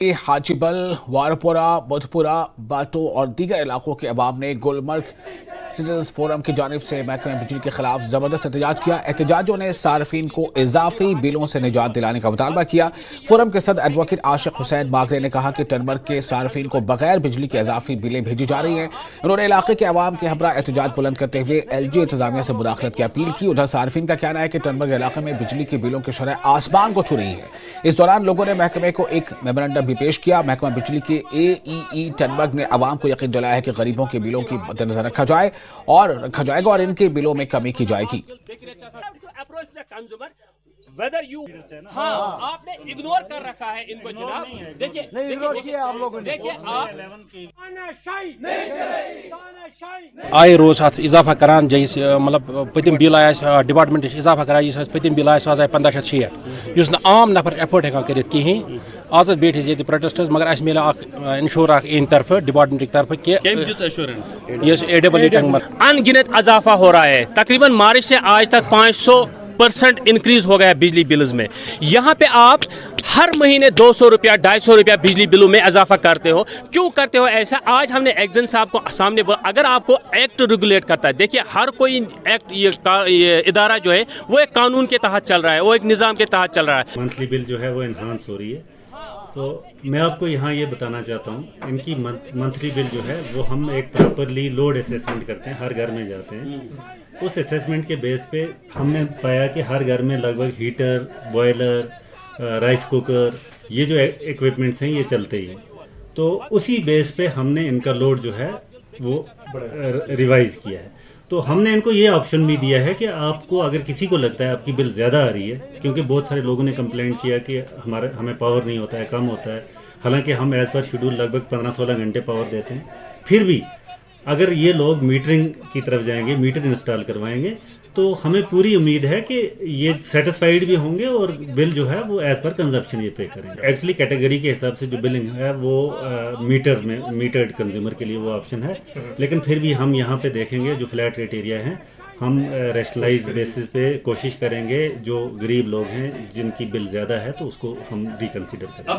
हाजीबल, वारपोरा, बुधपुरा, बाटो और दीगर इलाकों के अवाम ने गुलमर्ग सिटीजन्स फोरम की जानिब से महकमे बिजली के खिलाफ जबरदस्त एहतजाज किया। एहतजाजों ने सार्फिन को इजाफी बिलों से निजात दिलाने का मुतालबा किया। फोरम के सदर एडवोकेट आशिक हुसैन मागरे ने कहा कि टनमर्ग के सार्फिन को बगैर बिजली के इजाफी बिलें भेजी जा रही हैं। उन्होंने इलाके के अवाम के हमरा एहतजाज बुलंद करते हुए LG इंतजामिया से मुदाखलत की अपील की। उधर सार्फिन का कहना है कि टनमर्ग इलाके में बिजली के बिलों की शरह आसमान को छू रही है। इस दौरान लोगों ने महकमे को एक मेमोरेंडम भी पेश किया। महकमा बिजली के AEE टनमर्ग ने अवाम को यकीन दिलाया है कि गरीबों के बिलों की मद्देनजर रखा जाएगा और इनके बिलों में कमी की जाएगी। Whether you हाँ आपने इग्नोर कर रखा है इनको जनाब। देखिए नहीं इग्नोर किया आप लोगों ने। देखिए आप आए रोज अत इजाफा करान जैस मतलब पतिम बिल आया डिपार्टमेंट इजाफा करा इस पतिम बिल आया 1560 युस न आम नफर एफोर्ड हेकान करित कहीं आज बैठे ये प्रोटेस्टर्स मगर अस मिला इंश्योर इन तरफ डिपार्टमेंट की तरफ कि अनगिनत इजाफा हो रहा है। तकरीबन मार्च से आज तक 500% इंक्रीज हो गया बिजली बिल्स में। यहाँ पे आप हर महीने 200 रुपया 250 रुपया बिजली बिलों में इजाफा करते हो। क्यों करते हो ऐसा? आज हमने एक्जन साहब को सामने अगर आपको एक्ट रेगुलेट करता है, देखिए हर कोई एक्ट ये इदारा जो है वो एक कानून के तहत चल रहा है, वो एक निज़ाम के तहत चल रहा है। मंथली बिल जो है वो इन्हांस हो रही है। तो मैं आपको यहाँ ये बताना चाहता हूँ, इनकी मंथली बिल जो है वो हम एक प्रॉपरली लोड असेसमेंट करते हैं, हर घर में जाते हैं। उस असेसमेंट के बेस पे हमने पाया कि हर घर में लगभग हीटर, बॉयलर, राइस कुकर, ये जो इक्विपमेंट्स हैं ये चलते ही हैं। तो उसी बेस पे हमने इनका लोड जो है वो रिवाइज किया है। तो हमने इनको ये ऑप्शन भी दिया है कि आपको अगर किसी को लगता है आपकी बिल ज़्यादा आ रही है, क्योंकि बहुत सारे लोगों ने कंप्लेंट किया कि हमें पावर नहीं होता है, कम होता है, हालांकि हम एज़ पर शेड्यूल लगभग 15-16 घंटे पावर देते हैं। फिर भी अगर ये लोग मीटरिंग की तरफ जाएंगे, मीटर इंस्टॉल करवाएंगे, तो हमें पूरी उम्मीद है कि ये सेटिस्फाइड भी होंगे और बिल जो है वो एज़ पर कंजप्शन ये पे करेंगे। एक्चुअली कैटेगरी के हिसाब से जो बिलिंग है वो मीटर्ड कंज्यूमर के लिए वो ऑप्शन है, लेकिन फिर भी हम यहाँ पे देखेंगे जो फ्लैट रेट एरिया है, हम रेशनलाइज बेसिस पे कोशिश करेंगे जो गरीब लोग हैं जिनकी बिल ज़्यादा है तो उसको हम रिकन्सिडर करें।